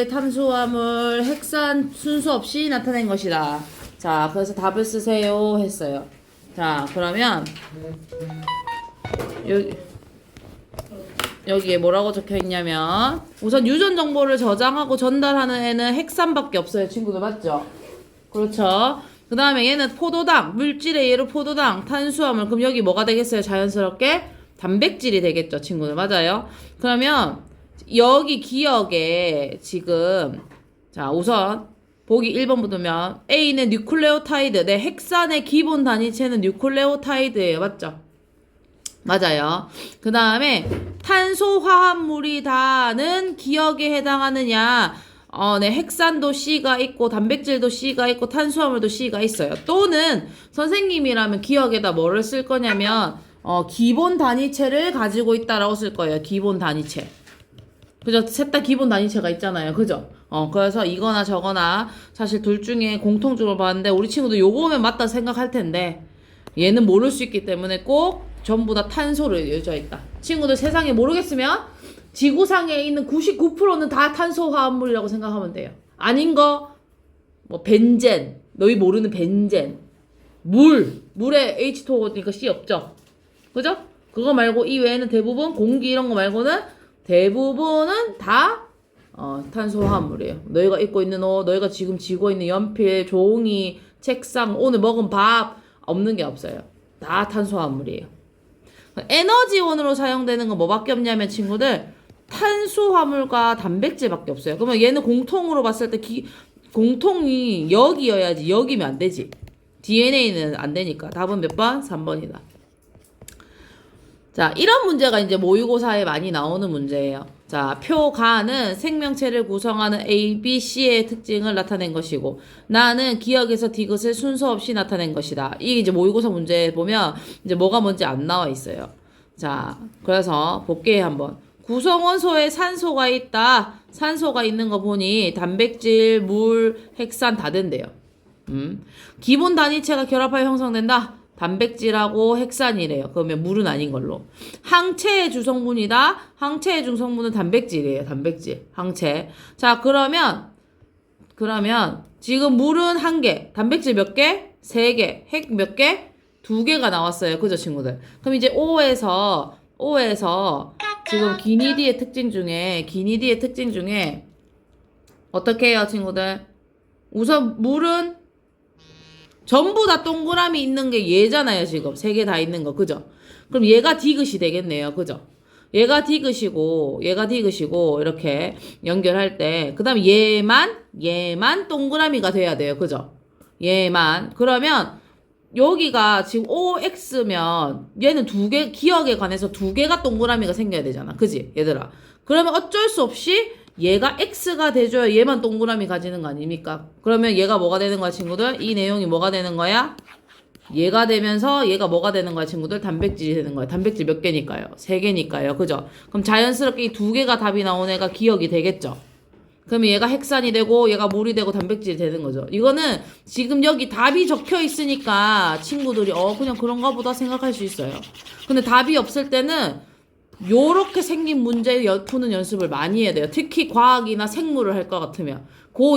탄수화물 핵산 순서 없이 나타낸 것이다. 자, 그래서 답을 쓰세요 했어요. 자, 그러면 여기에 뭐라고 적혀 있냐면 우선 유전 정보를 저장하고 전달하는 애는 핵산밖에 없어요. 친구들 맞죠? 그렇죠. 그 다음에 얘는 포도당, 물질의 예로 포도당, 탄수화물. 그럼 여기 뭐가 되겠어요? 자연스럽게 단백질이 되겠죠, 친구들. 맞아요. 그러면 여기 기억에 지금 자 우선 보기 1번 보면 A는 뉴클레오타이드. 네, 핵산의 기본 단위체는 뉴클레오타이드예요. 맞죠? 맞아요. 그 다음에 탄소화합물이다는 기억에 해당하느냐? 네, 핵산도 C가 있고 단백질도 C가 있고 탄수화물도 C가 있어요. 또는 선생님이라면 기억에다 뭐를 쓸 거냐면 기본 단위체를 가지고 있다라고 쓸 거예요. 기본 단위체. 그죠? 셋 다 기본 단위체가 있잖아요. 그죠? 그래서 이거나 저거나 사실 둘 중에 공통적으로 봤는데 우리 친구도 요거면 맞다 생각할 텐데 얘는 모를 수 있기 때문에 꼭 전부 다 탄소를 여져 있다. 친구들 세상에 모르겠으면 지구상에 있는 99%는 다 탄소화합물이라고 생각하면 돼요. 아닌 거, 뭐 벤젠, 너희 모르는 벤젠, 물에 H2O니까 C 없죠? 그죠? 그거 말고 이 외에는 대부분 공기 이런 거 말고는 대부분은 다 탄소화합물이에요. 너희가 입고 있는 옷, 너희가 지금 쥐고 있는 연필, 종이, 책상, 오늘 먹은 밥 없는 게 없어요. 다 탄소화합물이에요. 에너지원으로 사용되는 건 뭐밖에 없냐면 친구들 탄수화물과 단백질밖에 없어요. 그러면 얘는 공통으로 봤을 때 공통이 여기여야지 여기면 안 되지. DNA는 안 되니까 답은 몇 번? 3번이다. 자, 이런 문제가 이제 모의고사에 많이 나오는 문제예요. 자, 표가는 생명체를 구성하는 A, B, C의 특징을 나타낸 것이고 나는 기억에서 디귿을 순서 없이 나타낸 것이다. 이게 이제 모의고사 문제에 보면 이제 뭐가 뭔지 안 나와 있어요. 자, 그래서 볼게요 한번. 구성원소에 산소가 있다. 산소가 있는 거 보니 단백질, 물, 핵산 다 된대요. 기본 단위체가 결합하여 형성된다. 단백질하고 핵산이래요. 그러면 물은 아닌 걸로. 항체의 주성분이다. 항체의 주성분은 단백질이에요. 단백질. 항체. 자, 그러면 지금 물은 1개, 단백질 몇 개? 3개, 핵 몇 개? 2개가 나왔어요. 그죠, 친구들? 그럼 이제 O에서 지금 기니디의 특징 중에 어떻게 해요, 친구들? 우선 물은 전부 다 동그라미 있는 게 얘잖아요, 지금. 3개 다 있는 거, 그죠? 그럼 얘가 디귿이 되겠네요, 그죠? 얘가 디귿이고, 이렇게 연결할 때, 그 다음 얘만 동그라미가 돼야 돼요, 그죠? 얘만. 그러면, 여기가 지금 OX면, 얘는 2개, 기억에 관해서 2개가 동그라미가 생겨야 되잖아, 그지? 얘들아. 그러면 어쩔 수 없이, 얘가 X가 돼줘야 얘만 동그라미 가지는 거 아닙니까? 그러면 얘가 뭐가 되는 거야, 친구들? 이 내용이 뭐가 되는 거야? 얘가 되면서 얘가 뭐가 되는 거야, 친구들? 단백질이 되는 거야. 단백질 몇 개니까요? 3개니까요. 그죠? 그럼 자연스럽게 이 2개가 답이 나온 애가 기억이 되겠죠? 그러면 얘가 핵산이 되고 얘가 물이 되고 단백질이 되는 거죠. 이거는 지금 여기 답이 적혀 있으니까 친구들이 그냥 그런가 보다 생각할 수 있어요. 근데 답이 없을 때는 요렇게 생긴 문제 푸는 연습을 많이 해야 돼요. 특히 과학이나 생물을 할 것 같으면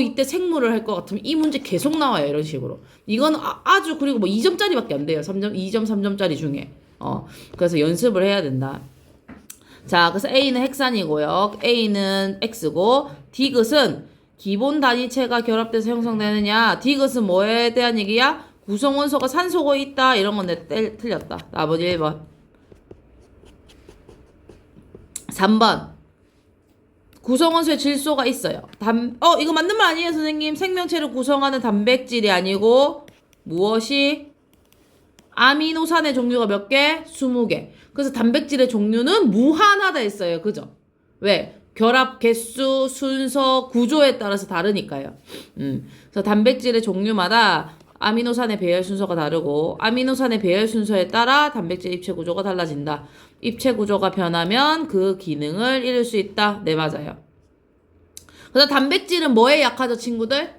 이때 생물을 할 것 같으면 이 문제 계속 나와요. 이런 식으로. 이건 아주 그리고 뭐 2점짜리밖에 안 돼요. 3점, 2점, 3점짜리 중에. 그래서 연습을 해야 된다. 자, 그래서 A는 핵산이고요. A는 X고 디귿은 기본 단위체가 결합돼서 형성되느냐. 디귿은 뭐에 대한 얘기야? 구성원소가 산소가 있다. 이런 건데 틀렸다. 나머지 1번. 3번. 구성원소에 질소가 있어요. 이거 맞는 말 아니에요, 선생님? 생명체를 구성하는 단백질이 아니고 무엇이? 아미노산의 종류가 몇 개? 20개. 그래서 단백질의 종류는 무한하다 했어요. 그죠? 왜? 결합 개수, 순서, 구조에 따라서 다르니까요. 그래서 단백질의 종류마다 아미노산의 배열 순서가 다르고 아미노산의 배열 순서에 따라 단백질 입체 구조가 달라진다. 입체 구조가 변하면 그 기능을 잃을 수 있다. 네, 맞아요. 그래서 단백질은 뭐에 약하죠, 친구들?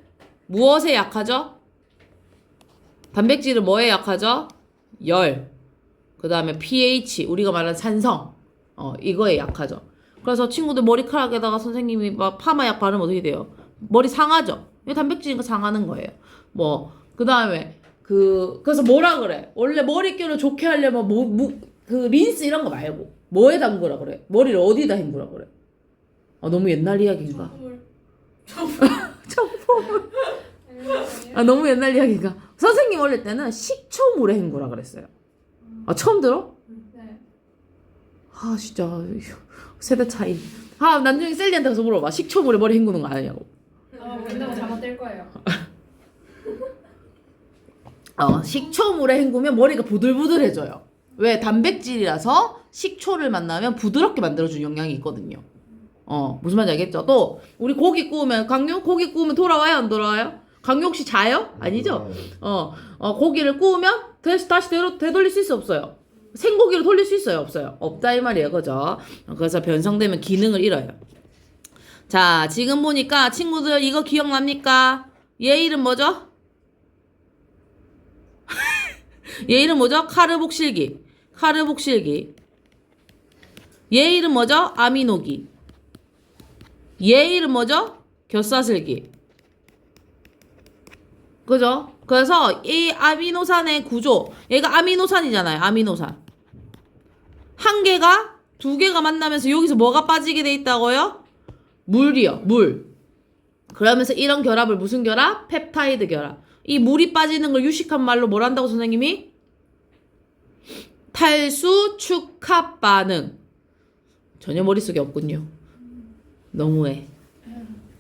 무엇에 약하죠? 단백질은 뭐에 약하죠? 열. 그 다음에 pH, 우리가 말하는 산성. 이거에 약하죠. 그래서 친구들 머리카락에다가 선생님이 막 파마약 바르면 어떻게 돼요? 머리 상하죠? 이게 단백질이니까 상하는 거예요. 뭐, 그 다음에, 그래서 뭐라 그래? 원래 머릿결을 좋게 하려면 그 린스 이런 거 말고, 뭐에 담그라 그래? 머리를 어디다 헹구라 그래? 아, 너무 옛날 이야기인가? 청포물. 아, 너무 옛날 이야기인가? 선생님 어릴 때는 식초물에 헹구라 그랬어요. 아, 처음 들어? 네. 아, 진짜. 세대 차이. 아, 나중에 셀리한테 가서 물어봐. 식초물에 머리 헹구는 거 아니냐고. 모른다고 잘못될 거예요. 식초물에 헹구면 머리가 부들부들해져요. 왜? 단백질이라서 식초를 만나면 부드럽게 만들어주는 영향이 있거든요. 무슨 말인지 알겠죠? 또 우리 고기 구우면 고기 구우면 돌아와요? 안 돌아와요? 강요 혹시 자요? 아니죠? 고기를 구우면 다시 되돌릴 수 있어? 없어요? 생고기로 돌릴 수 있어요? 없어요? 없다 이 말이에요. 그죠? 그래서 변성되면 기능을 잃어요. 자, 지금 보니까 친구들 이거 기억납니까? 얘 이름 뭐죠? 얘 이름 뭐죠? 카르복실기. 얘 이름 뭐죠? 아미노기. 얘 이름 뭐죠? 곁사슬기. 그죠? 그래서 이 아미노산의 구조, 얘가 아미노산이잖아요. 아미노산. 한 개가 두 개가 만나면서 여기서 뭐가 빠지게 돼 있다고요? 물이요. 물. 그러면서 이런 결합을 무슨 결합? 펩타이드 결합. 이 물이 빠지는 걸 유식한 말로 뭘 한다고 선생님이? 탈수 축합 반응. 전혀 머릿속에 없군요. 너무해.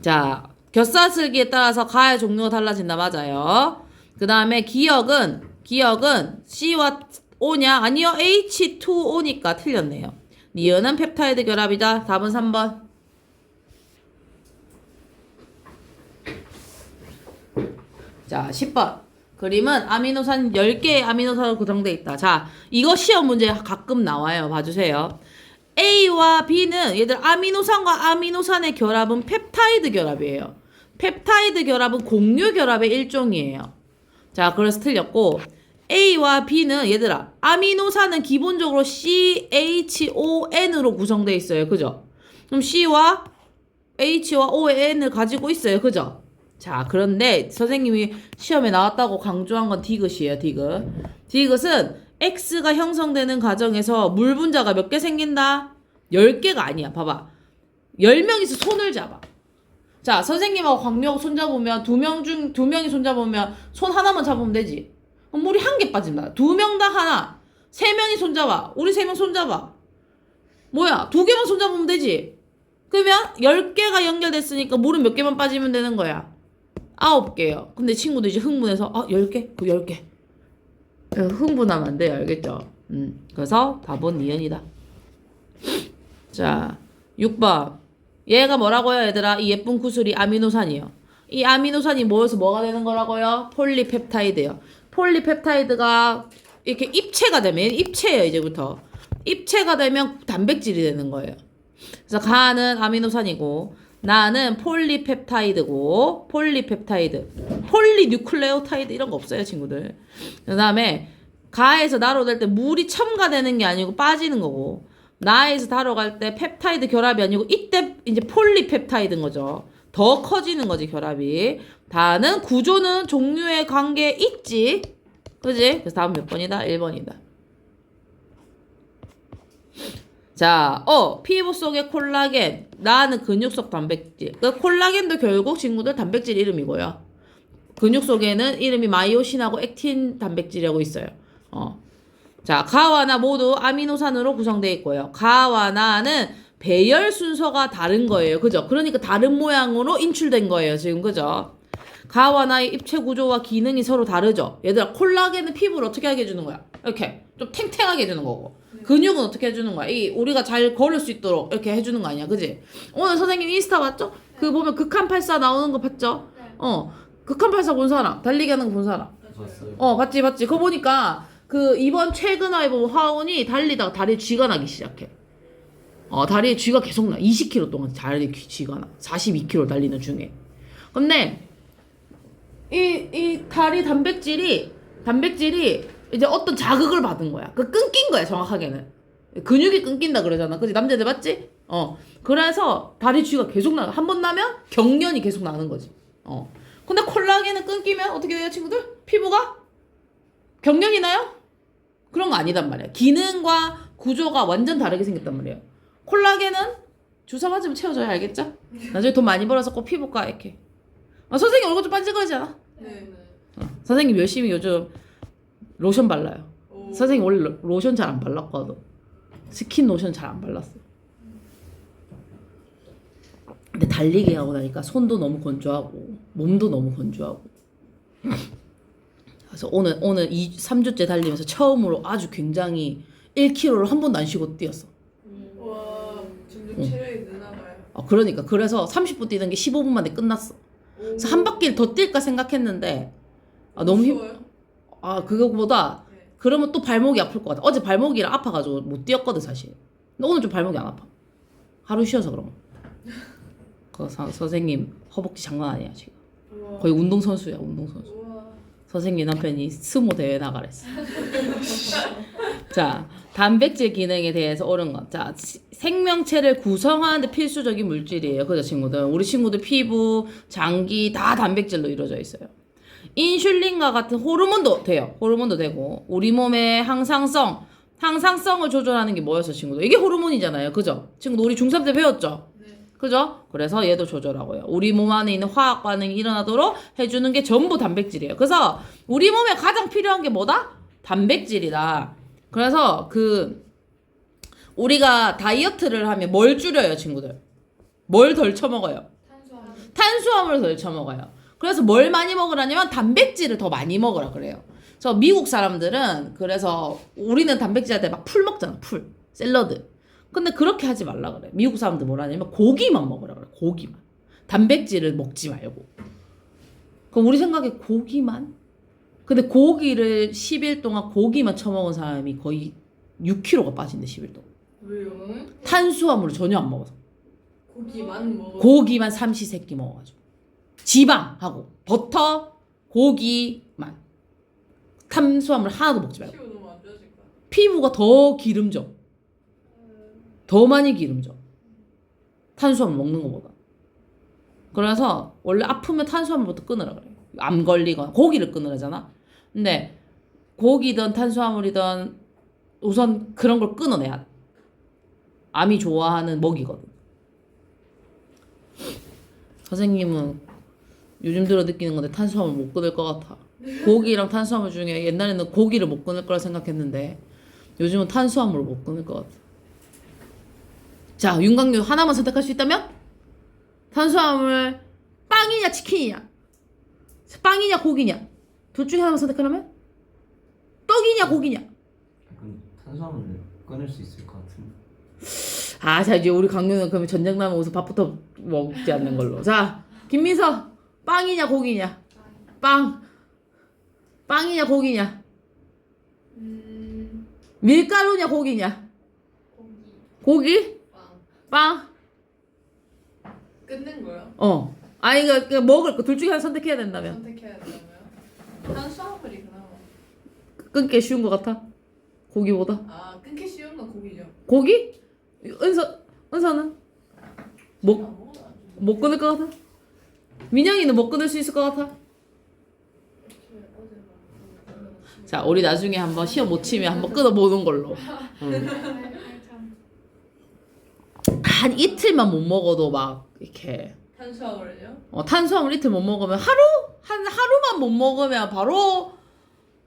자, 곁사슬기에 따라서 가의 종류가 달라진다. 맞아요. 그 다음에 기억은 C와 O냐? 아니요. H2O니까 틀렸네요. 니은은 펩타이드 결합이다. 답은 3번. 자, 10번. 그림은 아미노산 10개의 아미노산으로 구성되어 있다. 자, 이거 시험 문제 가끔 나와요. 봐주세요. A와 B는 얘들 아미노산과 아미노산의 결합은 펩타이드 결합이에요. 펩타이드 결합은 공유 결합의 일종이에요. 자, 그래서 틀렸고 A와 B는 얘들아 아미노산은 기본적으로 CHON으로 구성되어 있어요. 그죠? 그럼 C와 H와 O의 N을 가지고 있어요. 그죠? 자, 그런데 선생님이 시험에 나왔다고 강조한 건 디귿이에요. 디귿은 X가 형성되는 과정에서 물 분자가 몇 개 생긴다? 10개가 아니야. 봐봐. 10명이서 손을 잡아. 자, 선생님하고 광명하고 손잡으면 두 명이 손잡으면 손 하나만 잡으면 되지. 그럼 물이 한 개 빠진다. 2명 다 하나. 3명이 손잡아. 우리 3명 손잡아. 뭐야? 2개만 손잡으면 되지. 그러면 10개가 연결됐으니까 물은 몇 개만 빠지면 되는 거야. 9개요. 근데 친구도 이제 흥분해서 10개? 그 10개. 흥분하면 안 돼요. 알겠죠? 그래서 답은 니은이다. 자, 6번. 얘가 뭐라고요, 얘들아? 이 예쁜 구슬이 아미노산이요. 이 아미노산이 모여서 뭐가 되는 거라고요? 폴리펩타이드요. 폴리펩타이드가 이렇게 입체가 되면, 입체예요, 이제부터. 입체가 되면 단백질이 되는 거예요. 그래서 가는 아미노산이고, 나는 폴리펩타이드고, 폴리뉴클레오타이드 이런 거 없어요, 친구들. 그 다음에 가에서 나로 될 때 물이 첨가되는 게 아니고 빠지는 거고, 나에서 다로 갈 때 펩타이드 결합이 아니고 이때 이제 폴리펩타이드인 거죠. 더 커지는 거지, 결합이. 다는 구조는 종류의 관계에 있지. 그지? 그래서 다음 몇 번이다? 1번이다. 자, 피부 속의 콜라겐. 나는 근육 속 단백질. 그 콜라겐도 결국 친구들 단백질 이름이고요. 근육 속에는 이름이 마이오신하고 액틴 단백질이라고 있어요. 자, 가와 나 모두 아미노산으로 구성되어 있고요. 가와 나는 배열 순서가 다른 거예요. 그죠? 그러니까 다른 모양으로 인출된 거예요. 지금 그죠? 가와 나의 입체 구조와 기능이 서로 다르죠? 얘들아, 콜라겐은 피부를 어떻게 하게 해주는 거야? 이렇게 좀 탱탱하게 해주는 거고, 근육은 어떻게 해주는 거야? 우리가 잘 걸을 수 있도록 이렇게 해주는 거 아니야? 그지? 오늘 선생님 인스타 봤죠? 그 보면 극한팔사 나오는 거 봤죠? 극한팔사 본 사람, 달리기 하는 거 본 사람. 봤어요. 봤지. 그거 보니까 그 이번 최근화에 보면 화원이 달리다가 다리에 쥐가 나기 시작해. 다리에 쥐가 계속 나. 20km 동안 다리에 쥐가 나. 42km 달리는 중에. 근데 이 다리 단백질이 이제 어떤 자극을 받은 거야. 그 끊긴 거야, 정확하게는. 근육이 끊긴다 그러잖아. 그지? 남자들 맞지? 그래서 다리 주위가 계속 나가. 한 번 나면 경련이 계속 나는 거지. 근데 콜라겐은 끊기면 어떻게 돼요, 친구들? 피부가 경련이 나요? 그런 거 아니단 말이야. 기능과 구조가 완전 다르게 생겼단 말이에요. 콜라겐은 주사 맞으면 채워줘야 알겠죠? 나중에 돈 많이 벌어서 꼭 피부과 이렇게. 선생님 얼굴 좀 반질거리지 않아? 네. 선생님 열심히 요즘 로션 발라요. 오. 선생님 원래 로션 잘 안 발랐거든. 스킨 로션 잘 안 발랐어. 근데 달리기 하고 나니까 손도 너무 건조하고 몸도 너무 건조하고. 그래서 오늘 3주째 달리면서 처음으로 아주 굉장히 1km를 한 번도 안 쉬고 뛰었어. 와, 점점 체력이 늘어나요. 그러니까 그래서 30분 뛰는 게 15분 만에 끝났어. 그래서 한 바퀴를 더 뛸까 생각했는데 너무 쉬워요? 그거보다 네. 그러면 또 발목이 아플 것 같아. 어제 발목이랑 아파가지고 못 뛰었거든 사실. 근데 오늘 좀 발목이 안 아파. 하루 쉬어서 그런 거. 선생님 허벅지 장난 아니야 지금. 우와. 거의 운동선수야 운동선수. 우와. 선생님 남편이 스모 대회 나가랬어. 자, 단백질 기능에 대해서 옳은 것. 자, 생명체를 구성하는 데 필수적인 물질이에요. 그죠, 친구들? 우리 친구들 피부, 장기 다 단백질로 이루어져 있어요. 인슐린과 같은 호르몬도 돼요. 호르몬도 되고 우리 몸의 항상성을 조절하는 게 뭐였어, 친구들? 이게 호르몬이잖아요. 그죠? 친구들 우리 중3 때 배웠죠? 네. 그죠? 그래서 얘도 조절하고요. 우리 몸 안에 있는 화학 반응이 일어나도록 해주는 게 전부 단백질이에요. 그래서 우리 몸에 가장 필요한 게 뭐다? 단백질이다. 그래서 우리가 다이어트를 하면 뭘 줄여요, 친구들? 뭘 덜 처먹어요? 탄수화물을 덜 처먹어요. 그래서 뭘 많이 먹으라냐면 단백질을 더 많이 먹으라 그래요. 그래서 미국 사람들은 그래서 우리는 단백질 할 때 막 풀 먹잖아, 풀. 샐러드. 근데 그렇게 하지 말라 그래. 미국 사람들 뭐라 하냐면 고기만 먹으라 그래. 고기만. 단백질을 먹지 말고. 그럼 우리 생각에 고기만? 근데 고기를 10일 동안 고기만 처먹은 사람이 거의 6kg가 빠진대, 10일 동안. 왜요? 탄수화물을 전혀 안 먹어서. 고기만 먹어. 고기만 삼시세끼 먹어가지고. 지방하고 버터, 고기만. 탄수화물 하나도 먹지 말고. 피부 너무 안 좋아질 것 같아. 피부가 더 기름져. 더 많이 기름져. 탄수화물 먹는 것보다. 그래서 원래 아프면 탄수화물부터 끊으라 그래. 암 걸리거나 고기를 끊으라잖아. 근데 고기든 탄수화물이든 우선 그런 걸 끊어내야 돼. 암이 좋아하는 먹이거든. 선생님은 요즘 들어 느끼는 건데 탄수화물 못 끊을 것 같아. 고기랑 탄수화물 중에 옛날에는 고기를 못 끊을 거라 생각했는데 요즘은 탄수화물을 못 끊을 것 같아. 자, 윤곽류 하나만 선택할 수 있다면? 탄수화물 빵이냐 치킨이냐? 빵이냐 고기냐? 둘 중에 하나만 선택하려면? 떡이냐 고기냐? 그럼 탄수화물을 끊을 수 있을 것 같은데. 자 이제 우리 강유는 그러면 전쟁 나면 우선 밥부터 먹지 않는 걸로. 자, 김민서 빵이냐 고기냐? 빵이냐 고기냐? 밀가루냐 고기냐? 고기? 빵? 끊는 거요? 아니 그 먹을 거 둘 중에 하나 선택해야 된다면 선택해야 되나요? 탄수화물이 그나마. 끊기 쉬운 것 같아? 고기보다? 끊기 쉬운 건 고기죠. 고기? 은서는? 못 아무거나 안 좋아요. 못 끊을 것 같아? 민영이는 못 끊을 수 있을 것 같아? 자, 우리 나중에 한번 시험 못 치면 한번 끊어보는 걸로. 한 이틀만 못 먹어도 막 이렇게 탄수화물은요? 탄수화물 이틀 못 먹으면 하루만 못 먹으면 바로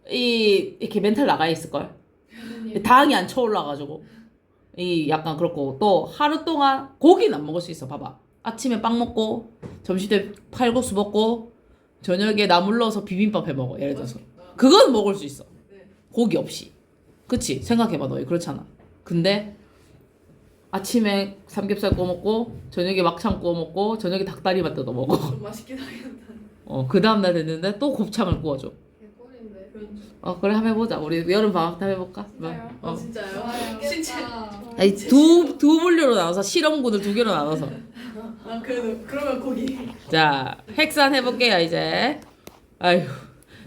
이렇게 멘탈 나가 있을 걸. 당이 안 쳐올라가지고 약간 그렇고 또 하루 동안 고기는 안 먹을 수 있어. 봐봐. 아침에 빵 먹고 점심때 칼국수 먹고 저녁에 나물 넣어서 비빔밥 해 먹어. 예를 들어서 그건 먹을 수 있어. 네. 고기 없이. 그치? 생각해봐 너희 그렇잖아. 근데 아침에 삼겹살 구워 먹고 저녁에 막창 구워 먹고 저녁에 닭다리만 뜯어 먹어. 좀 맛있긴 하겠다. 그 다음날 됐는데 또 곱창을 구워줘. 개꿀인데. 그래 한번 해보자. 우리 여름 방학 때 해볼까? 진짜요? 진짜요? 좋아요. 진짜. 아니 두 분류로 나눠서 실험군을 2개로 나눠서. 그래도 그러면 고기. 자, 핵산 해볼게요 이제. 아휴.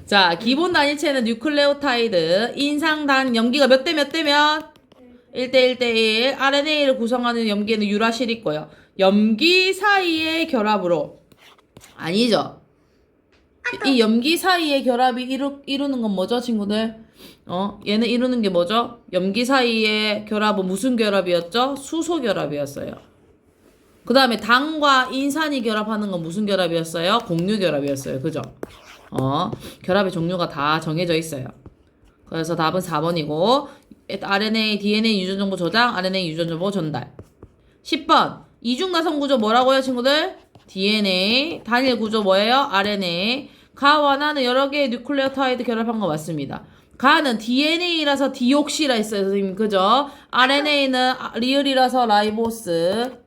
자, 기본 단위체는 뉴클레오타이드, 인상단, 염기가 몇 대 몇 대면? 1대1대1 RNA를 구성하는 염기에는 유라실이 있고요. 염기 사이의 결합으로 아니죠. 이 염기 사이의 결합이 이루는 건 뭐죠, 친구들? 얘는 이루는 게 뭐죠? 염기 사이의 결합은 무슨 결합이었죠? 수소 결합이었어요. 그 다음에 당과 인산이 결합하는 건 무슨 결합이었어요? 공유 결합이었어요. 그죠? 결합의 종류가 다 정해져 있어요. 그래서 답은 4번이고 RNA, DNA 유전정보 저장, RNA 유전정보 전달. 10번 이중나선 구조 뭐라고요, 친구들? DNA, 단일 구조 뭐예요? RNA. 가와 나는 여러 개의 뉴클레오타이드 결합한 거 맞습니다. 가는 DNA라서 디옥시라 했어요, 선생님. 그죠? RNA는 리을이라서 라이보스.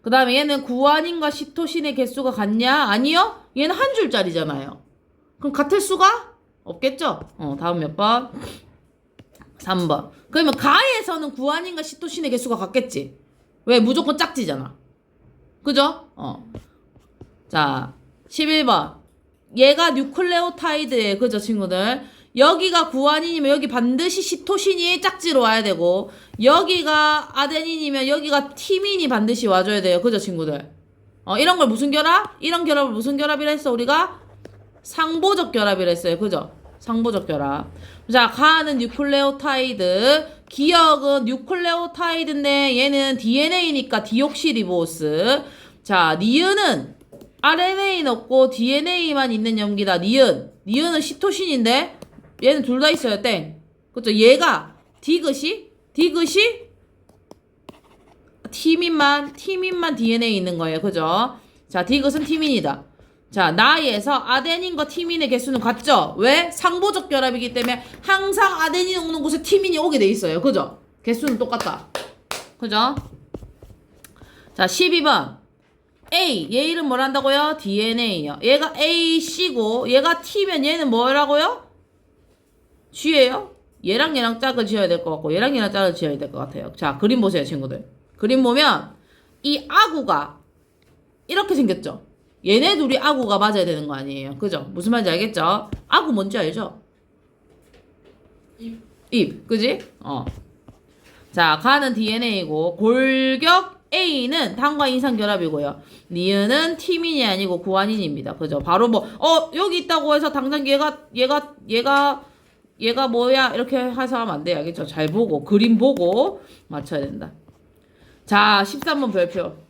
그 다음에 얘는 구아닌과 시토신의 개수가 같냐? 아니요? 얘는 한 줄짜리잖아요. 그럼 같을 수가 없겠죠? 다음 몇 번? 3번. 그러면 가에서는 구아닌과 시토신의 개수가 같겠지? 왜? 무조건 짝지잖아. 그죠? 자, 11번. 얘가 뉴클레오타이드예요. 그죠, 친구들? 여기가 구아닌이면 여기 반드시 시토신이 짝지로 와야 되고 여기가 아데닌이면 여기가 티민이 반드시 와줘야 돼요. 그죠, 친구들? 이런 걸 무슨 결합? 이런 결합을 무슨 결합이라 했어? 우리가 상보적 결합이라 했어요. 그죠? 상보적 결합. 자, 가는 뉴클레오타이드. 기억은 뉴클레오타이드인데 얘는 DNA니까 디옥시리보스. 자, 니은은 RNA는 없고 DNA만 있는 염기다. 니은은 시토신인데 얘는 둘 다 있어요. 땡. 그쵸? 얘가 디귿이 티민만 DNA 있는 거예요. 그죠? 자, 디귿은 티민이다. 자, 나이에서 아데닌과 티민의 개수는 같죠? 왜? 상보적 결합이기 때문에 항상 아데닌이 오는 곳에 티민이 오게 돼 있어요. 그죠? 개수는 똑같다. 그죠? 자, 12번. A, 얘 이름 뭐란다고요? DNA요. 얘가 A, C고 얘가 T면 얘는 뭐라고요? G예요. 얘랑 얘랑 짝을 지어야 될 것 같고 얘랑 얘랑 짝을 지어야 될 것 같아요. 자, 그림 보세요, 친구들. 그림 보면 이 아구가 이렇게 생겼죠? 얘네 둘이 아구가 맞아야 되는 거 아니에요. 그죠? 무슨 말인지 알겠죠? 아구 뭔지 알죠? 입. 그지? 자, 가는 DNA고 골격 A는 당과 인산 결합이고요. 니은은 티민이 아니고 구아닌입니다. 그죠? 바로 여기 있다고 해서 당장 얘가 뭐야? 이렇게 해서 하면 안 돼요. 알겠죠? 잘 보고, 그림 보고 맞춰야 된다. 자, 13번 별표.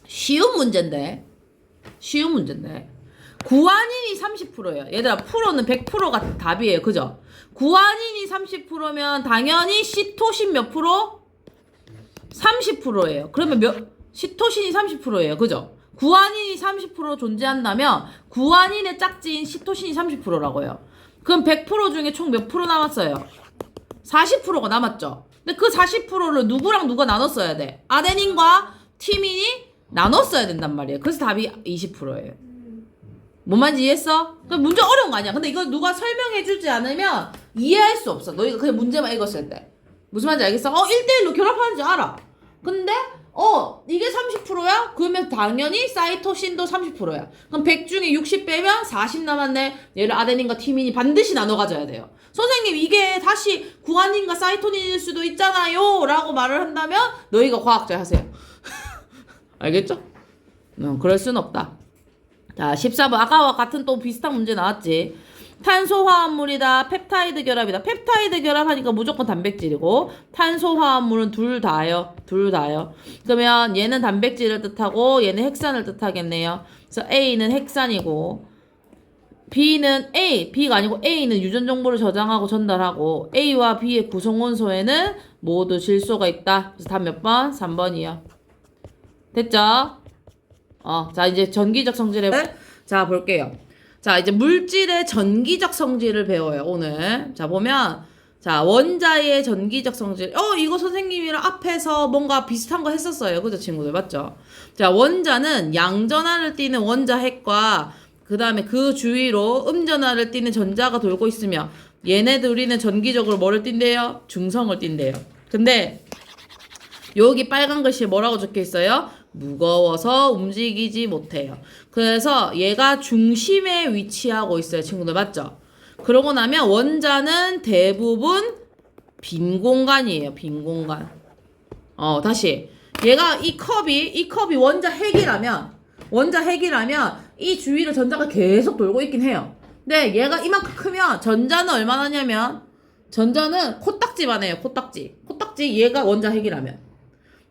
쉬운 문제인데. 구아닌이 30%예요. 얘들아, 프로는 100%가 답이에요. 그죠? 구아닌이 30%면 당연히 시토신 몇 프로? 30%예요. 그러면 시토신이 30%예요. 그죠? 구아닌이 30% 존재한다면 구아닌의 짝지인 시토신이 30%라고요. 그럼 100% 중에 총 몇 프로 남았어요? 40%가 남았죠. 근데 그 40%를 누구랑 누가 나눴어야 돼? 아데닌과 티민이 나눴어야 된단 말이에요. 그래서 답이 20%예요. 뭔 말인지 이해했어? 그 문제 어려운 거 아니야. 근데 이거 누가 설명해주지 않으면 이해할 수 없어. 너희가 그냥 문제만 읽었을 때. 무슨 말인지 알겠어? 1대1로 결합하는지 알아. 근데 이게 30%야? 그러면 당연히 사이토신도 30%야. 그럼 100 중에 60 빼면 40 남았네. 얘를 아데닌과 티민이 반드시 나눠 가져야 돼요. 선생님, 이게 다시 구아닌과 사이토닌일 수도 있잖아요 라고 말을 한다면 너희가 과학자 하세요. 알겠죠? 그럴 순 없다. 자, 14번. 아까와 같은 또 비슷한 문제 나왔지. 탄소화합물이다. 펩타이드 결합이다. 펩타이드 결합하니까 무조건 단백질이고 탄소화합물은 둘 다요. 그러면 얘는 단백질을 뜻하고 얘는 핵산을 뜻하겠네요. 그래서 A는 핵산이고 B가 아니고 A는 유전 정보를 저장하고 전달하고 A와 B의 구성원소에는 모두 질소가 있다. 그래서 답 몇 번? 3번이요. 됐죠? 자, 이제 전기적 성질을 자, 볼게요. 자, 이제 물질의 전기적 성질을 배워요, 오늘. 자, 보면 자, 원자의 전기적 성질. 이거 선생님이랑 앞에서 뭔가 비슷한 거 했었어요. 그죠, 친구들? 맞죠? 자, 원자는 양전하를 띠는 원자 핵과 그 다음에 그 주위로 음전하를 띠는 전자가 돌고 있으며 얘네들이는 전기적으로 뭐를 띈대요? 중성을 띈대요. 근데 여기 빨간 글씨에 뭐라고 적혀 있어요? 무거워서 움직이지 못해요. 그래서 얘가 중심에 위치하고 있어요, 친구들. 맞죠? 그러고 나면 원자는 대부분 빈 공간이에요. 빈 공간. 다시. 얘가 이 컵이 원자 핵이라면 이 주위를 전자가 계속 돌고 있긴 해요. 근데 얘가 이만큼 크면 전자는 얼마나 하냐면 전자는 코딱지만 해요. 코딱지 얘가 원자 핵이라면.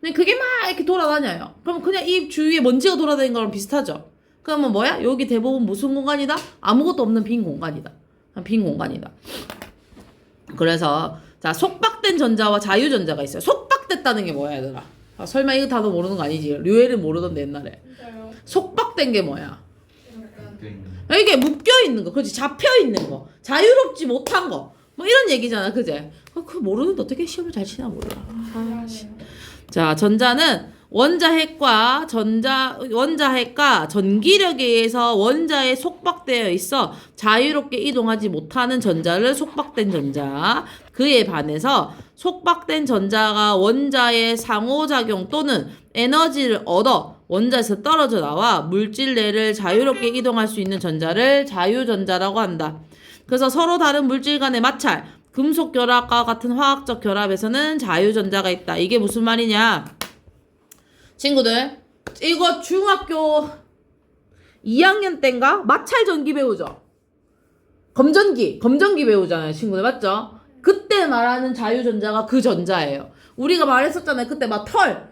근데 그게 막 이렇게 돌아다녀요. 그럼 그냥 이 주위에 먼지가 돌아다니는 거랑 비슷하죠. 그러면 뭐야? 여기 대부분 무슨 공간이다? 아무것도 없는 빈 공간이다. 빈 공간이다. 그래서 자, 속박된 전자와 자유전자가 있어요. 속박됐다는 게 뭐야, 얘들아? 설마 이거 다도 모르는 거 아니지? 류엘은 모르던데 옛날에. 진짜요? 속박된 게 뭐야? 약간 이게 묶여 있는 거, 그렇지? 잡혀 있는 거, 자유롭지 못한 거, 뭐 이런 얘기잖아, 그제? 그거 모르는데 어떻게 시험을 잘 치나 몰라. 자, 전자는 원자핵과 전기력에 의해서 원자에 속박되어 있어 자유롭게 이동하지 못하는 전자를 속박된 전자. 그에 반해서 속박된 전자가 원자의 상호작용 또는 에너지를 얻어 원자에서 떨어져 나와 물질 내를 자유롭게 이동할 수 있는 전자를 자유전자라고 한다. 그래서 서로 다른 물질 간의 마찰, 금속 결합과 같은 화학적 결합에서는 자유전자가 있다. 이게 무슨 말이냐? 친구들, 이거 중학교 2학년 때인가? 마찰 전기 배우죠? 검전기 배우잖아요, 친구들. 맞죠? 그때 말하는 자유전자가 그 전자예요. 우리가 말했었잖아요. 그때 막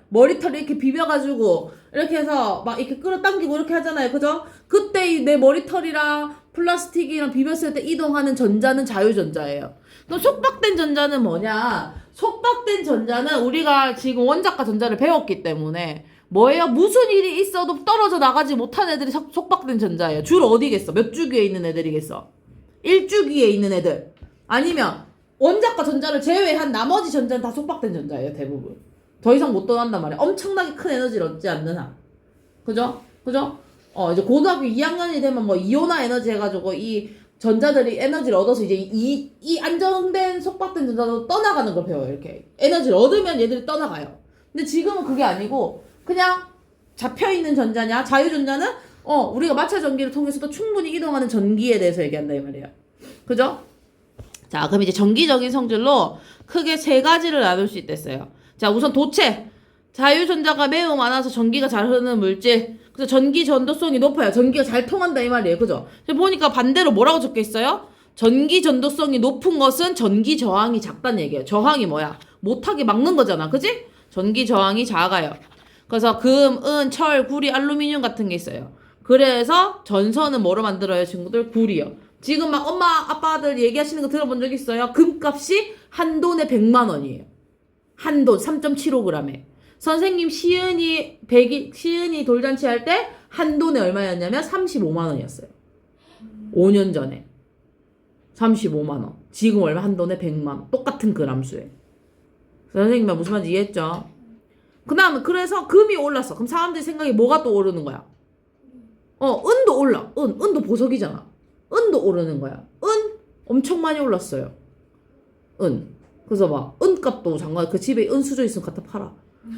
머리털 이렇게 비벼가지고, 이렇게 해서 막 이렇게 끌어당기고 이렇게 하잖아요. 그죠? 그때 내 머리털이랑 플라스틱이랑 비볐을 때 이동하는 전자는 자유전자예요. 그럼 속박된 전자는 뭐냐? 속박된 전자는 우리가 지금 원자과 전자를 배웠기 때문에 뭐예요? 무슨 일이 있어도 떨어져 나가지 못한 애들이 속박된 전자예요. 주로 어디겠어? 몇 주기에 있는 애들이겠어? 1주기에 있는 애들. 아니면 원자과 전자를 제외한 나머지 전자는 다 속박된 전자예요. 대부분. 더 이상 못 떠난단 말이야. 엄청나게 큰 에너지를 얻지 않는 한. 그죠? 이제 고등학교 2학년이 되면 뭐 이온화 에너지 해가지고 이 전자들이 에너지를 얻어서 이제 이 안정된 속박된 전자도 떠나가는 걸 배워요. 이렇게 에너지를 얻으면 얘들이 떠나가요. 근데 지금은 그게 아니고 그냥 잡혀있는 전자냐, 자유전자는 우리가 마찰 전기를 통해서도 충분히 이동하는 전기에 대해서 얘기한다 이 말이에요. 그죠? 자, 그럼 이제 전기적인 성질로 크게 세 가지를 나눌 수 있댔어요. 자, 우선 도체. 자유전자가 매우 많아서 전기가 잘 흐르는 물질. 그래서 전기 전도성이 높아요. 전기가 잘 통한다 이 말이에요. 그죠? 보니까 반대로 뭐라고 적혀 있어요? 전기 전도성이 높은 것은 전기 저항이 작다는 얘기예요. 저항이 뭐야? 못하게 막는 거잖아. 그지? 전기 저항이 작아요. 그래서 금, 은, 철, 구리, 알루미늄 같은 게 있어요. 그래서 전선은 뭐로 만들어요, 친구들? 구리요. 지금 막 엄마, 아빠들 얘기하시는 거 들어본 적 있어요? 금값이 한 돈에 100만 원이에요. 한 돈, 3.75g에. 선생님 시은이 돌잔치 할 때 한 돈에 얼마였냐면 35만 원이었어요. 5년 전에. 35만 원. 지금 얼마? 한 돈에 100만 원. 똑같은 그람수에. 선생님 무슨 말인지 이해했죠? 그 다음에 그래서 금이 올랐어. 그럼 사람들이 생각이 뭐가 또 오르는 거야? 은도 올라. 은도 보석이잖아. 은도 오르는 거야. 은 엄청 많이 올랐어요. 그래서 막 은값도 장관 그 집에 은수저 있으면 갖다 팔아.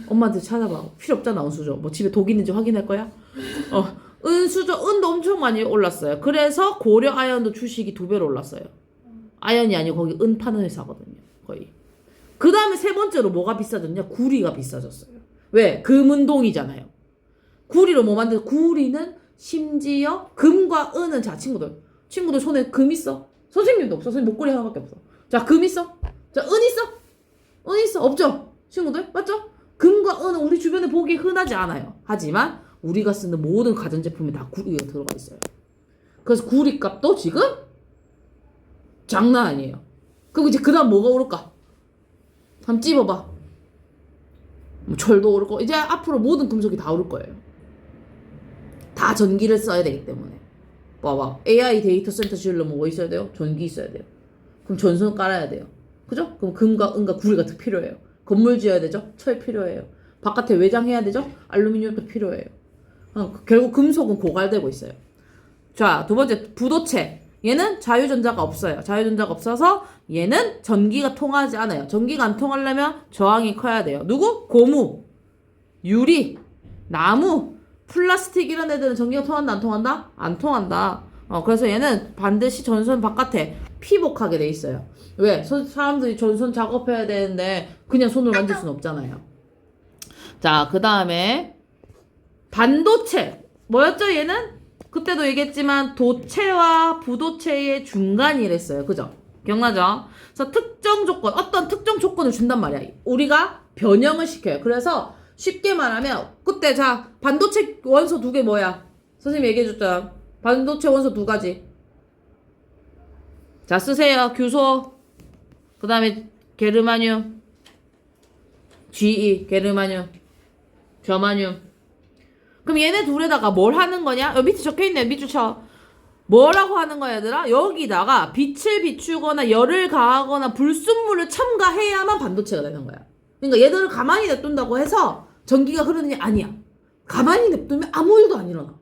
엄마한테 찾아봐. 필요 없잖아 은수저. 뭐 집에 독 있는지 확인할 거야? 은도 엄청 많이 올랐어요. 그래서 고려 아연도 주식이 2배로 올랐어요. 아연이 아니고 거기 은 파는 회사거든요. 거의. 그 다음에 세 번째로 뭐가 비싸졌냐? 구리가 비싸졌어요. 왜? 금은동이잖아요. 구리로 뭐 만들어? 구리는 심지어 금과 은은 자 친구들 손에 금 있어? 선생님도 없어. 선생님 목걸이 하나밖에 없어. 자, 금 있어? 자, 은 있어? 은 있어? 없죠? 친구들? 맞죠? 금과 은은 우리 주변에 보기 흔하지 않아요. 하지만 우리가 쓰는 모든 가전제품에 다 구리가 들어가 있어요. 그래서 구리 값도 지금 장난 아니에요. 그리고 이제 그 다음 뭐가 오를까? 한번 찝어봐. 뭐 철도 오를 거. 이제 앞으로 모든 금속이 다 오를 거예요. 다 전기를 써야 되기 때문에. 봐봐. AI 데이터 센터 지으려면 뭐 있어야 돼요? 전기 있어야 돼요. 그럼 전선 깔아야 돼요. 그죠? 그럼 금과 은과 구리가 더 필요해요. 건물 지어야 되죠? 철 필요해요. 바깥에 외장해야 되죠? 알루미늄도 필요해요. 결국 금속은 고갈되고 있어요. 자, 두 번째 부도체. 얘는 자유전자가 없어요. 자유전자가 없어서 얘는 전기가 통하지 않아요. 전기가 안 통하려면 저항이 커야 돼요. 누구? 고무, 유리, 나무, 플라스틱 이런 애들은 전기가 통한다 안 통한다? 안 통한다. 그래서 얘는 반드시 전선 바깥에 피복하게 돼 있어요. 왜? 사람들이 전선 작업해야 되는데 그냥 손으로 만질 수는 없잖아요. 자, 그 다음에 반도체. 뭐였죠, 얘는? 그때도 얘기했지만 도체와 부도체의 중간이랬어요. 그죠? 기억나죠? 그래서 특정 조건, 어떤 특정 조건을 준단 말이야. 우리가 변형을 시켜요. 그래서 쉽게 말하면 그때 자, 반도체 원소 두 개 뭐야? 선생님이 얘기해줬잖아. 반도체 원소 두 가지. 자, 쓰세요. 규소. 그 다음에 게르마늄. Ge, 게르마늄. 저마늄. 그럼 얘네 둘에다가 뭘 하는 거냐? 여기 밑에 적혀있네. 밑줄 쳐. 뭐라고 하는 거야, 얘들아? 여기다가 빛을 비추거나 열을 가하거나 불순물을 첨가해야만 반도체가 되는 거야. 그러니까 얘들을 가만히 냅둔다고 해서 전기가 흐르느냐? 아니야. 가만히 냅두면 아무 일도 안 일어나.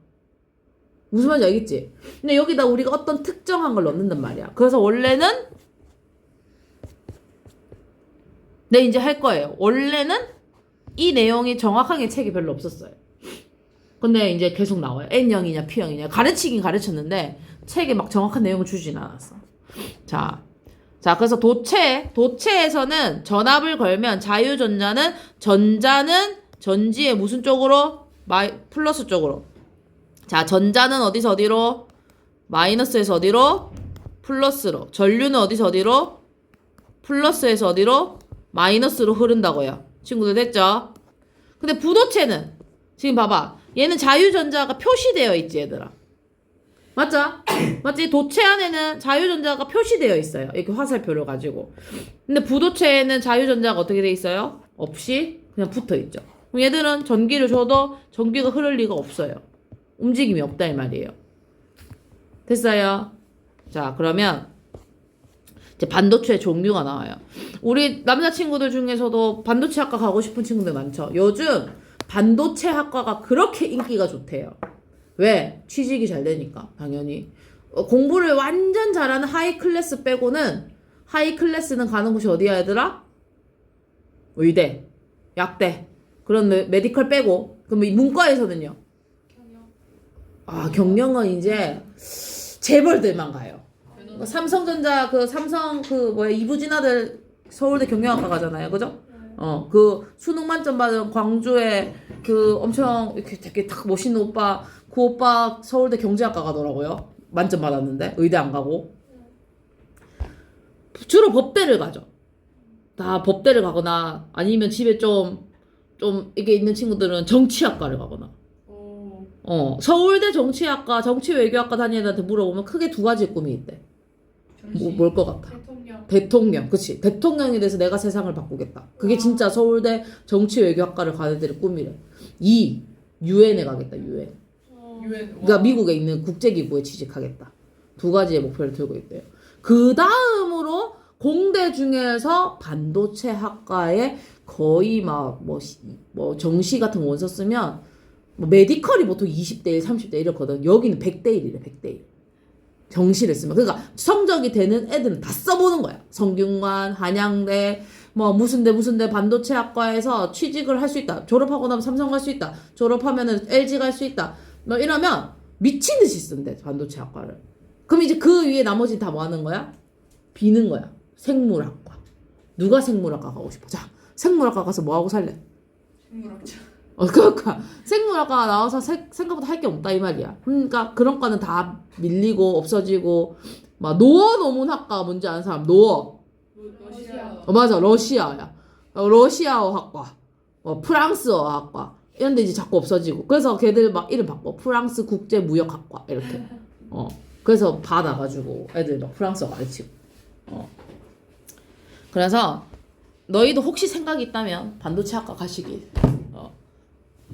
무슨 말인지 알겠지? 근데 여기다 우리가 어떤 특정한 걸 넣는단 말이야. 그래서 원래는 네, 이제 할 거예요. 원래는 이 내용이 정확하게 책이 별로 없었어요. 근데 이제 계속 나와요. N형이냐 P형이냐 가르치긴 가르쳤는데 책에 막 정확한 내용을 주진 않았어. 자, 그래서 도체에서는 전압을 걸면 전자는 전지의 무슨 쪽으로? 플러스 쪽으로. 자, 전자는 어디서 어디로? 마이너스에서 어디로? 플러스로. 전류는 어디서 어디로? 플러스에서 어디로? 마이너스로 흐른다고요. 친구들 됐죠? 근데 부도체는 지금 봐봐. 얘는 자유전자가 표시되어 있지, 얘들아. 맞죠? 맞지? 도체 안에는 자유전자가 표시되어 있어요. 이렇게 화살표를 가지고. 근데 부도체에는 자유전자가 어떻게 돼 있어요? 없이 그냥 붙어 있죠. 그럼 얘들은 전기를 줘도 전기가 흐를 리가 없어요. 움직임이 없다 이 말이에요. 됐어요? 자, 그러면 이제 반도체 종류가 나와요. 우리 남자친구들 중에서도 반도체 학과 가고 싶은 친구들 많죠. 요즘 반도체 학과가 그렇게 인기가 좋대요. 왜? 취직이 잘 되니까 당연히. 공부를 완전 잘하는 하이 클래스 빼고는 하이 클래스는 가는 곳이 어디야 얘들아? 의대, 약대 그런 메디컬 빼고. 그럼 이 문과에서는요? 경영은 이제 재벌들만 가요. 삼성전자 삼성 이부진아들 서울대 경영학과 가잖아요. 그죠? 그 수능 만점 받은 광주에 그 엄청 이렇게 되게 딱 멋있는 오빠, 그 오빠 서울대 경제학과 가더라고요. 만점 받았는데 의대 안 가고. 주로 법대를 가죠. 다 법대를 가거나 아니면 집에 좀 이게 있는 친구들은 정치학과를 가거나. 서울대 정치학과, 정치외교학과 다니는 애한테 물어보면 크게 두 가지 꿈이 있대. 뭘 것 같아? 대통령. 그치. 대통령에 대해서 내가 세상을 바꾸겠다. 그게 진짜 서울대 정치외교학과를 가는 애들의 꿈이래. 유엔에 가겠다. 유엔. 그러니까 미국에 있는 국제기구에 취직하겠다. 두 가지의 목표를 들고 있대요. 그 다음으로 공대 중에서 반도체 학과에 거의 정시 같은 원서 쓰면 메디컬이 보통 20대 1, 30대 1이었거든. 여기는 100대 1이래. 100대 1. 정시를 쓰면. 그러니까 성적이 되는 애들은 다 써보는 거야. 성균관, 한양대, 무슨 대 반도체 학과에서 취직을 할 수 있다. 졸업하고 나면 삼성 갈 수 있다. 졸업하면은 LG 갈 수 있다. 이러면 미친 듯이 쓴대, 반도체 학과를. 그럼 이제 그 위에 나머지 다 뭐 하는 거야? 비는 거야. 생물학과. 누가 생물학과 가고 싶어? 자, 생물학과 가서 뭐 하고 살래? 생물학자. 그러니까 생물학과 나와서 생각보다 할 게 없다 이 말이야. 그러니까 그런 과는 다 밀리고 없어지고. 노어 노문학과 뭔지 아는 사람? 노어. 러시아. 맞아, 러시아야. 러시아어 학과, 프랑스어 학과 이런 데 이제 자꾸 없어지고. 그래서 걔들 막 이름 바꿔. 프랑스 국제무역학과 이렇게. 그래서 받아가지고 애들 막 프랑스어 가르치고. 그래서 너희도 혹시 생각이 있다면 반도체 학과 가시길.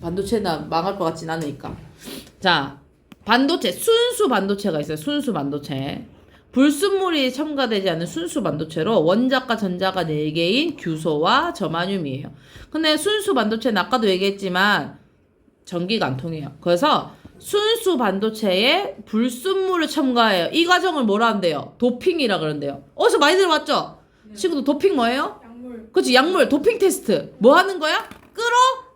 반도체나 망할 것 같진 않으니까. 자, 반도체, 순수 반도체가 있어요. 순수 반도체. 불순물이 첨가되지 않은 순수 반도체로 원자과 전자가 4개인 규소와 저마늄이에요. 근데 순수 반도체는 아까도 얘기했지만 전기가 안 통해요. 그래서 순수 반도체에 불순물을 첨가해요. 이 과정을 뭐라 한대요? 도핑이라 그런대요. 어디서 많이 들어봤죠? 네. 친구들 도핑 뭐예요? 약물. 그치, 약물 도핑 테스트. 뭐 하는 거야? 끌어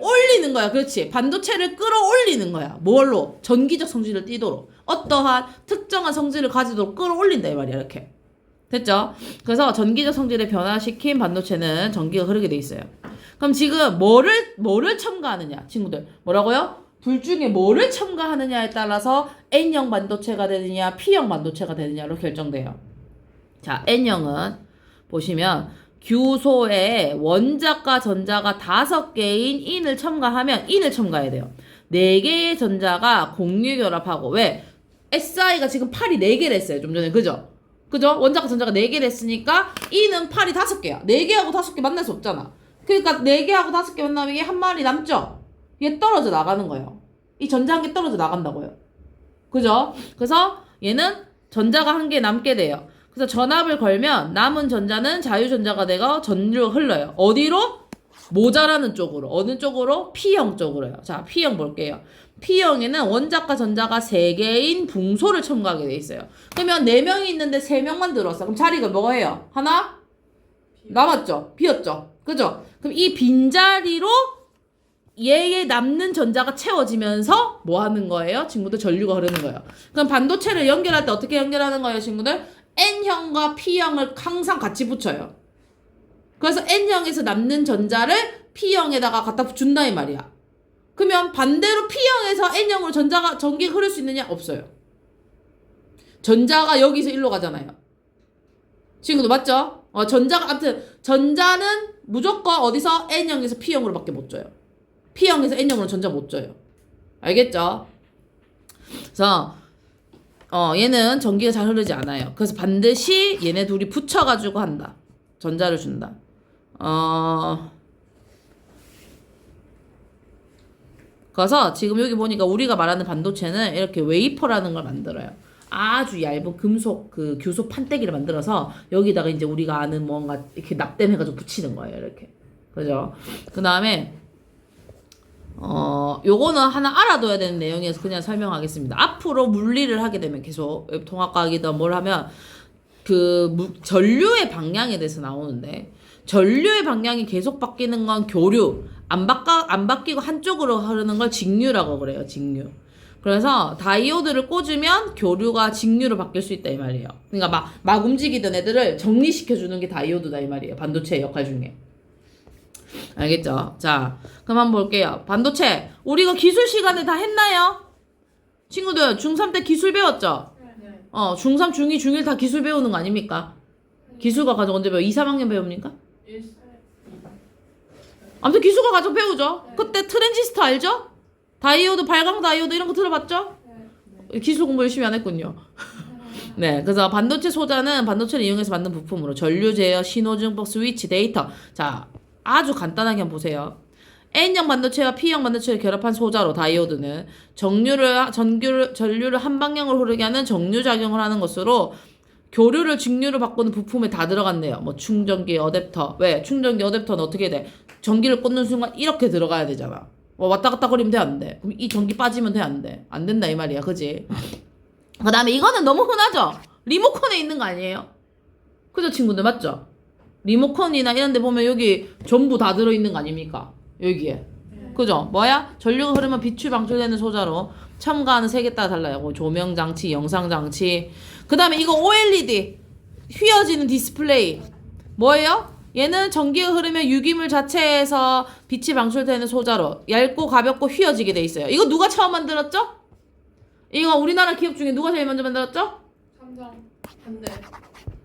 올리는 끌어올리는 거야. 그렇지. 반도체를 끌어올리는 거야. 뭘로? 전기적 성질을 띠도록. 어떠한 특정한 성질을 가지도록 끌어올린다 이 말이야. 이렇게. 됐죠? 그래서 전기적 성질을 변화시킨 반도체는 전기가 흐르게 돼 있어요. 그럼 지금 뭐를 첨가하느냐? 친구들. 뭐라고요? 둘 중에 뭐를 첨가하느냐에 따라서 N형 반도체가 되느냐, P형 반도체가 되느냐로 결정돼요. 자, N형은 보시면 규소에 원자과 전자가 5개인 인을 첨가하면 인을 첨가해야 돼요. 4개의 전자가 공유 결합하고 왜? SI가 지금 팔이 4개를 했어요. 좀 전에. 그죠? 원자과 전자가 4개를 했으니까 인은 팔이 5개야. 4개하고 5개 만날 수 없잖아. 그러니까 4개하고 5개 만나면 이게 한 마리 남죠? 이게 떨어져 나가는 거예요. 이 전자 한 개 떨어져 나간다고요. 그죠? 그래서 얘는 전자가 한 개 남게 돼요. 그래서 전압을 걸면 남은 전자는 자유전자가 되고 전류가 흘러요. 어디로? 모자라는 쪽으로. 어느 쪽으로? P형 쪽으로요. 자, P형 볼게요. P형에는 원자과 전자가 3개인 붕소를 첨가하게 돼 있어요. 그러면 4명이 있는데 3명만 들어왔어. 그럼 자리가 뭐예요? 하나? 남았죠? 비었죠? 그죠? 그럼 이 빈자리로 얘에 남는 전자가 채워지면서 뭐 하는 거예요? 친구들 전류가 흐르는 거예요. 그럼 반도체를 연결할 때 어떻게 연결하는 거예요, 친구들? N형과 P형을 항상 같이 붙여요. 그래서 N형에서 남는 전자를 P형에다가 갖다 준다 이 말이야. 그러면 반대로 P형에서 N형으로 전기가 흐를 수 있느냐? 없어요. 전자가 여기서 일로 가잖아요. 친구들 맞죠? 아무튼 전자는 무조건 어디서 N형에서 P형으로밖에 못 줘요. P형에서 N형으로 전자 못 줘요. 알겠죠? 그래서 얘는 전기가 잘 흐르지 않아요. 그래서 반드시 얘네 둘이 붙여가지고 한다. 전자를 준다. 그래서 지금 여기 보니까 우리가 말하는 반도체는 이렇게 웨이퍼라는 걸 만들어요. 아주 얇은 금속 그 교소 판때기를 만들어서 여기다가 이제 우리가 아는 뭔가 이렇게 납땜해가지고 붙이는 거예요. 이렇게. 그죠? 그 다음에 요거는 하나 알아둬야 되는 내용이어서 그냥 설명하겠습니다. 앞으로 물리를 하게 되면 계속 통합과학이든 뭘 하면 전류의 방향에 대해서 나오는데 전류의 방향이 계속 바뀌는 건 교류, 안 바뀌고 한쪽으로 흐르는 걸 직류라고 그래요. 직류. 그래서 다이오드를 꽂으면 교류가 직류로 바뀔 수 있다 이 말이에요. 그러니까 막 움직이던 애들을 정리시켜주는 게 다이오드다 이 말이에요. 반도체의 역할 중에. 알겠죠? 자, 그럼 한번 볼게요. 반도체 우리가 기술 시간에 다 했나요? 친구들 중3 때 기술 배웠죠? 네. 중3, 중2, 중1 다 기술 배우는 거 아닙니까? 기술과 과정 언제 배워? 2, 3학년 배웁니까? 아무튼 기술과 과정 배우죠? 그때 트랜지스터 알죠? 다이오드, 발광 다이오드 이런 거 들어봤죠? 기술 공부 열심히 안 했군요. 네, 그래서 반도체 소자는 반도체를 이용해서 만든 부품으로 전류 제어, 신호증폭, 스위치, 데이터. 자, 아주 간단하게 한번 보세요. N형 반도체와 P형 반도체를 결합한 소자로 다이오드는 전류를 한 방향으로 흐르게 하는 정류작용을 하는 것으로 교류를 직류로 바꾸는 부품에 다 들어갔네요. 뭐 충전기, 어댑터. 왜? 충전기, 어댑터는 어떻게 돼? 전기를 꽂는 순간 이렇게 들어가야 되잖아. 왔다 갔다 거리면 돼, 안 돼? 그럼 이 전기 빠지면 돼, 안 돼? 안 된다 이 말이야. 그지? 그 다음에 이거는 너무 흔하죠? 리모컨에 있는 거 아니에요? 그죠 친구들 맞죠? 리모컨이나 이런 데 보면 여기 전부 다 들어있는 거 아닙니까? 여기에. 그죠? 뭐야? 전류가 흐르면 빛이 방출되는 소자로 첨가하는 색에 따라 달라요. 뭐 조명장치, 영상장치. 그 다음에 이거 OLED. 휘어지는 디스플레이. 뭐예요? 얘는 전기가 흐르면 유기물 자체에서 빛이 방출되는 소자로 얇고 가볍고 휘어지게 돼 있어요. 이거 누가 처음 만들었죠? 이거 우리나라 기업 중에 누가 제일 먼저 만들었죠? 삼성. 반대.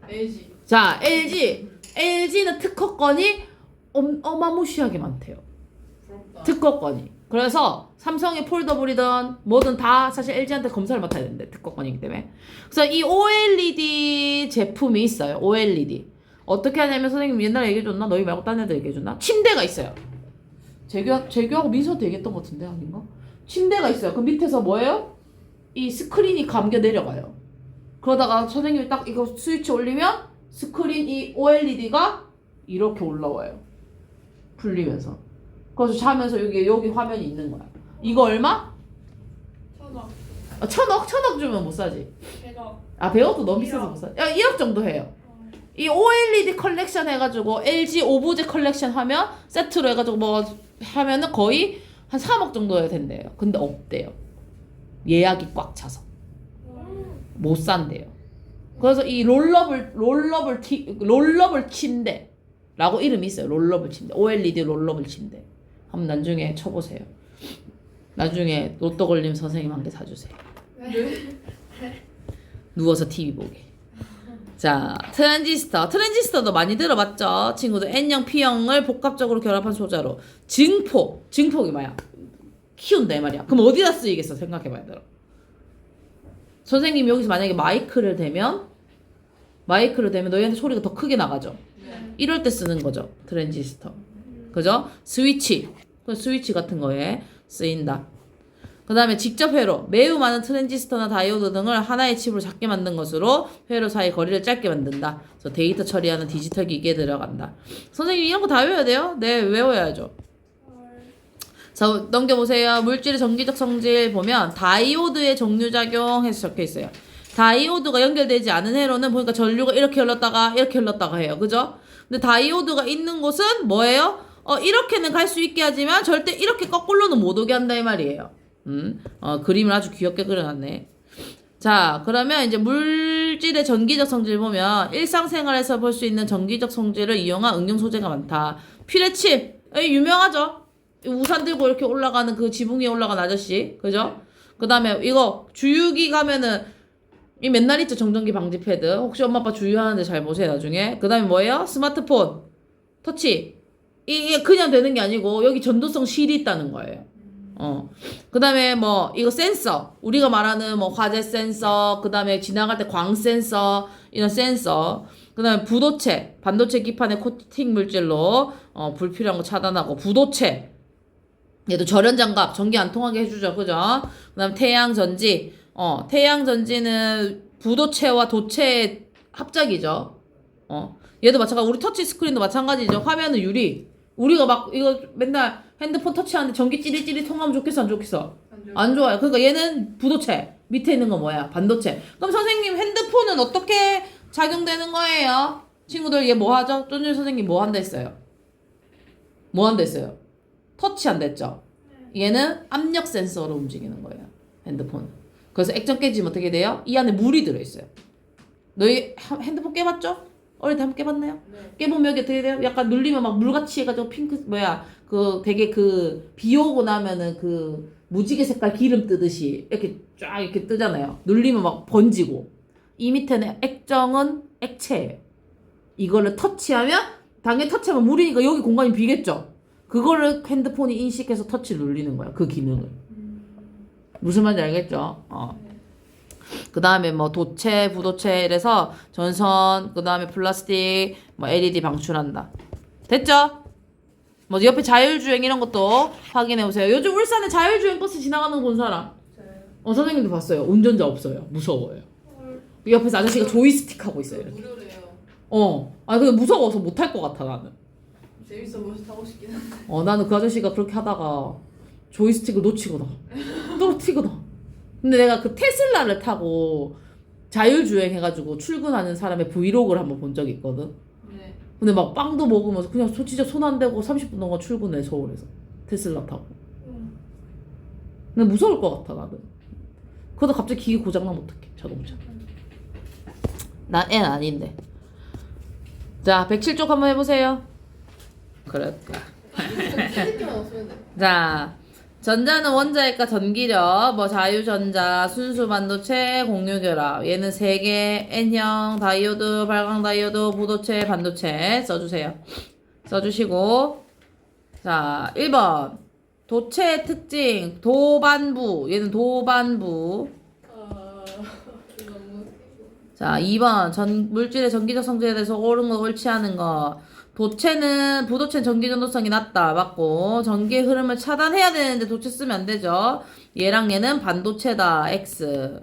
LG. 자, LG는 특허권이 어마무시하게 많대요. 부럽다. 특허권이. 그래서 삼성의 폴더블이든 뭐든 다 사실 LG한테 검사를 맡아야 되는데 특허권이기 때문에. 그래서 이 OLED 제품이 있어요. OLED. 어떻게 하냐면 선생님 옛날에 얘기해줬나? 너희 말고 딴 애들 얘기해줬나? 침대가 있어요. 재규하고 민서도 얘기했던 것 같은데 아닌가? 침대가 있어요. 그 밑에서 뭐예요? 이 스크린이 감겨 내려가요. 그러다가 선생님이 딱 이거 스위치 올리면 스크린 이 OLED가 이렇게 올라와요. 풀리면서. 그래서 자면서 여기 화면이 있는 거야. 이거 얼마? 1,000원. 1,000억 주면 못 사지. 100억. 100억도 너무 비싸서 못 사. 1억 정도 해요. 이 OLED 컬렉션 해가지고 LG 오브제 컬렉션 하면 세트로 해가지고 뭐 하면은 거의 한 3억 정도 해야 된대요. 근데 없대요. 예약이 꽉 차서. 못 산대요. 그래서 이 롤러블 침대라고 이름이 있어요. 롤러블 침대. OLED 롤러블 침대. 한번 나중에 쳐보세요. 나중에 로또 걸리면 선생님한테 사주세요. 누워서 TV 보게. 자, 트랜지스터도 많이 들어봤죠? 친구들 N형, P형을 복합적으로 결합한 소자로 증폭이 뭐야? 키운다 이 말이야. 그럼 어디다 쓰이겠어? 생각해봐야 돼. 선생님이 여기서 만약에 마이크를 대면 너희한테 소리가 더 크게 나가죠? 네. 이럴 때 쓰는 거죠. 트랜지스터. 그죠? 스위치 같은 거에 쓰인다. 그 다음에 직접 회로. 매우 많은 트랜지스터나 다이오드 등을 하나의 칩으로 작게 만든 것으로 회로 사이 거리를 짧게 만든다. 그래서 데이터 처리하는 디지털 기기에 들어간다. 선생님 이런 거 다 외워야 돼요? 네, 외워야죠. 자, 넘겨보세요. 물질의 전기적 성질 보면 다이오드의 종류작용 해서 적혀 있어요. 다이오드가 연결되지 않은 회로는 보니까 전류가 이렇게 흘렀다가 해요. 그죠? 근데 다이오드가 있는 곳은 뭐예요? 이렇게는 갈 수 있게 하지만 절대 이렇게 거꾸로는 못 오게 한다 이 말이에요. 그림을 아주 귀엽게 그려놨네. 자, 그러면 이제 물질의 전기적 성질 보면 일상생활에서 볼 수 있는 전기적 성질을 이용한 응용 소재가 많다. 피레칩 유명하죠? 우산 들고 이렇게 올라가는 그 지붕 위에 올라간 아저씨, 그죠? 그 다음에 이거 주유기 가면은 이 맨날 있죠, 정전기 방지 패드. 혹시 엄마 아빠 주유하는데 잘 보세요 나중에. 그 다음에 뭐예요? 스마트폰 터치. 이게 그냥 되는 게 아니고 여기 전도성 실이 있다는 거예요. 그 다음에 뭐 이거 센서, 우리가 말하는 뭐 화재 센서, 그 다음에 지나갈 때 광 센서, 이런 센서, 그 다음에 부도체, 반도체 기판에 코팅 물질로 불필요한 거 차단하고, 부도체 얘도 절연장갑 전기 안 통하게 해주죠. 그죠? 그 다음 태양전지, 태양전지는 부도체와 도체의 합작이죠. 얘도 마찬가지. 우리 터치 스크린도 마찬가지죠. 화면은 유리. 우리가 막 이거 맨날 핸드폰 터치하는데 전기 찌릿찌릿 통하면 좋겠어, 안 좋겠어? 안 좋아요. 그러니까 얘는 부도체. 밑에 있는 거 뭐야? 반도체. 그럼 선생님 핸드폰은 어떻게 작용되는 거예요? 친구들 얘 뭐 하죠? 쫀쫀 선생님 뭐 한다 했어요? 뭐 한다 했어요? 터치한다 했죠? 얘는 압력 센서로 움직이는 거예요. 핸드폰. 그래서 액정 깨지면 어떻게 돼요? 이 안에 물이 들어있어요. 너희 핸드폰 깨봤죠? 어릴 때 한번 깨봤나요? 네. 깨보면 여기 어떻게 돼요? 약간 눌리면 막 물같이 해가지고 핑크 되게 비 오고 나면은 그 무지개 색깔 기름 뜨듯이 이렇게 쫙 이렇게 뜨잖아요. 눌리면 막 번지고. 이 밑에는 액정은 액체예요. 이거를 터치하면 당연히 터치하면 물이니까 여기 공간이 비겠죠. 그거를 핸드폰이 인식해서 터치 눌리는 거야. 그 기능을. 무슨 말인지 알겠죠? 그 다음에 뭐 도체, 부도체 이래서 전선, 그 다음에 플라스틱, 뭐 LED 방출한다. 됐죠? 뭐 옆에 자율주행 이런 것도 확인해 보세요. 요즘 울산에 자율주행 버스 지나가는 거 본 사람? 선생님도 봤어요. 운전자 없어요. 무서워요. 옆에서 아저씨가 조이스틱 하고 있어요. 이렇게. 무료래요. 근데 무서워서 못 탈 것 같아 나는. 재밌어 보여서 타고 싶긴 한데. 나는 그 아저씨가 그렇게 하다가 조이스틱을 놓치거나 떨어뜨리거나. 근데 내가 그 테슬라를 타고 자율주행 해가지고 출근하는 사람의 브이로그를 한번 본 적이 있거든. 네. 근데 막 빵도 먹으면서 그냥 진짜 손 안 대고 30분 동안 출근해 서울에서 테슬라 타고. 근데 무서울 것 같아 나는. 그러다 갑자기 기계 고장나면 어떡해 자동차. 난 애는 아닌데. 자 107쪽 한번 해보세요. 그럴까. 핸드폰 없으면 돼. 자 전자는 원자핵과 전기력, 뭐 자유전자, 순수 반도체, 공유결합. 얘는 3개, N형, 다이오드, 발광 다이오드, 부도체, 반도체 써주세요. 써주시고 자 1번 도체의 특징, 도반부. 얘는 도반부. 너무. 자 2번 물질의 전기적 성질에 대해서 옳은 거 옳지 않은 거. 부도체는 전기 전도성이 낮다. 맞고. 전기의 흐름을 차단해야 되는데 도체 쓰면 안 되죠. 얘랑 얘는 반도체다. X.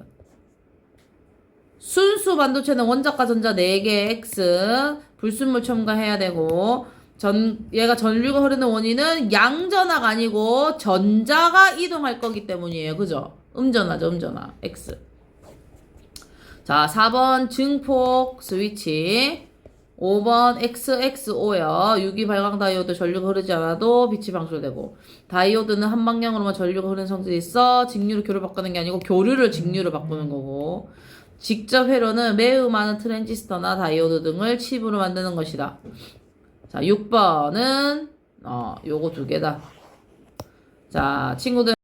순수 반도체는 원자과 전자 4개 X. 불순물 첨가해야 되고. 얘가 전류가 흐르는 원인은 양전하가 아니고 전자가 이동할 거기 때문이에요. 그죠? 음전하죠. 음전하. X. 자 4번 증폭 스위치. 5번 XXO야. 유기 발광 다이오드 전류가 흐르지 않아도 빛이 방출되고 다이오드는 한 방향으로만 전류가 흐르는 성질이 있어. 직류를 교류로 바꾸는 게 아니고 교류를 직류로 바꾸는 거고 직접 회로는 매우 많은 트랜지스터나 다이오드 등을 칩으로 만드는 것이다. 자 6번은 요거 두 개다. 자 친구들